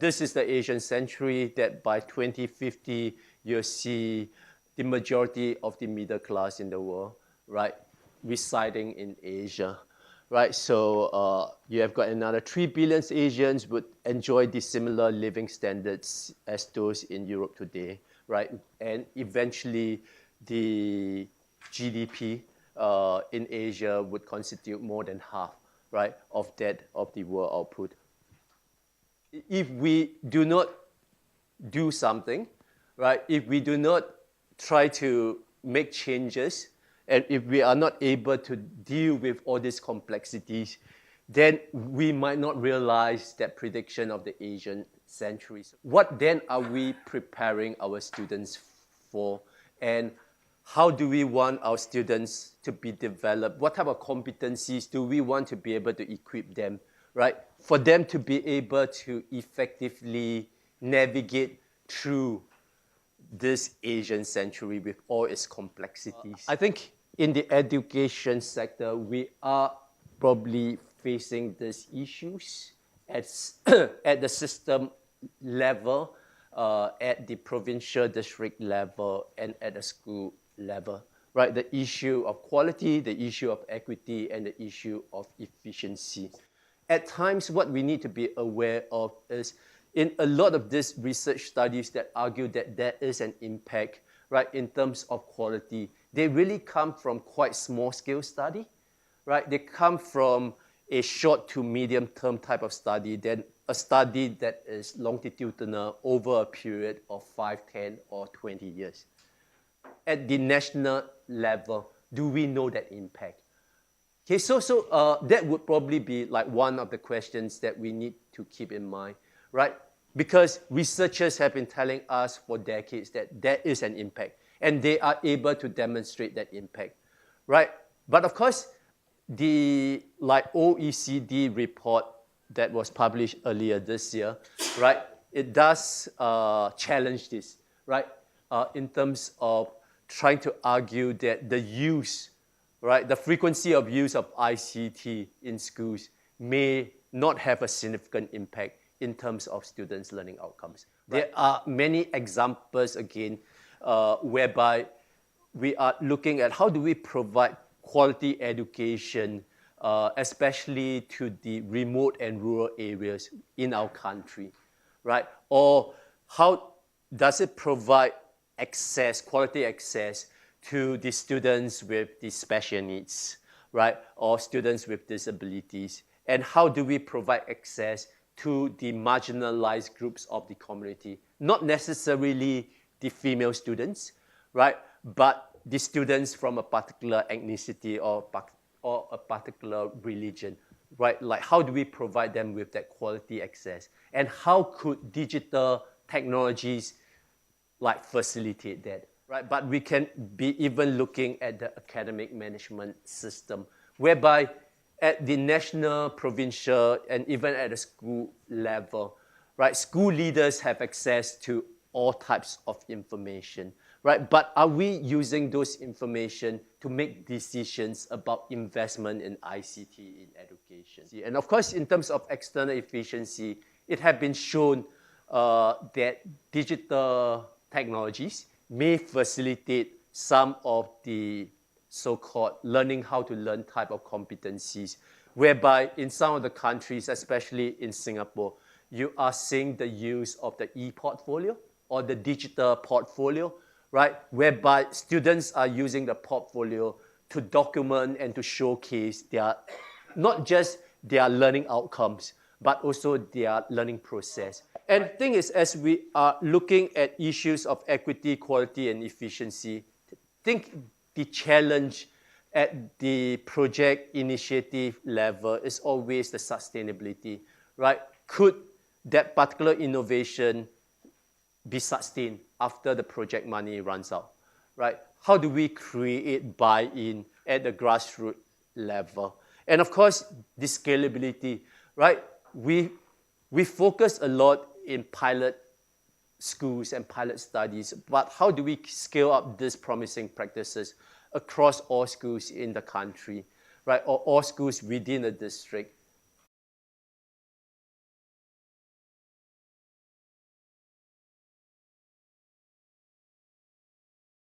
this is the Asian century, that by 2050, you'll see the majority of the middle class in the world, right, residing in Asia, right? So you have got another 3 billion Asians would enjoy the similar living standards as those in Europe today, right? And eventually, the GDP in Asia would constitute more than half, right, of that of the world output. If we do not do something, right, if we do not try to make changes, and if we are not able to deal with all these complexities, then we might not realize that prediction of the Asian centuries. What then are we preparing our students for? And how do we want our students to be developed? What type of competencies do we want to be able to equip them, right? For them to be able to effectively navigate through this Asian century with all its complexities. I think in the education sector, we are probably facing these issues at the system level, at the provincial district level, and at the school level, right? The issue of quality, the issue of equity, and the issue of efficiency. At times, what we need to be aware of is in a lot of these research studies that argue that there is an impact, right, in terms of quality, they really come from quite small-scale study, right? They come from a short to medium-term type of study, then a study that is longitudinal over a period of 5, 10, or 20 years. At the national level, do we know that impact? Okay, so that would probably be like one of the questions that we need to keep in mind, right? Because researchers have been telling us for decades that there is an impact, and they are able to demonstrate that impact, right? But of course, the OECD report that was published earlier this year, right? It does challenge this, right? In terms of trying to argue that the use, right, the frequency of use of ICT in schools may not have a significant impact in terms of students' learning outcomes. Right. There are many examples, again, whereby we are looking at how do we provide quality education, especially to the remote and rural areas in our country, right? Or how does it provide access, quality access to the students with the special needs, right? Or students with disabilities. And how do we provide access to the marginalized groups of the community? Not necessarily the female students, right? But the students from a particular ethnicity or a particular religion, right? Like how do we provide them with that quality access? And how could digital technologies like facilitate that, right? But we can be even looking at the academic management system, whereby at the national, provincial, and even at the school level, right? School leaders have access to all types of information, right? But are we using those information to make decisions about investment in ICT in education? And of course, in terms of external efficiency, it has been shown that digital technologies may facilitate some of the so-called learning how to learn type of competencies, whereby in some of the countries, especially in Singapore, you are seeing the use of the e-portfolio or the digital portfolio, right? Whereby students are using the portfolio to document and to showcase their, not just their learning outcomes, but also their learning process. And the thing is, as we are looking at issues of equity, quality, and efficiency, I think the challenge at the project initiative level is always the sustainability, right? Could that particular innovation be sustained after the project money runs out, right? How do we create buy-in at the grassroots level? And of course, the scalability, right? We focus a lot in pilot schools and pilot studies, but how do we scale up these promising practices across all schools in the country, right? Or all schools within the district,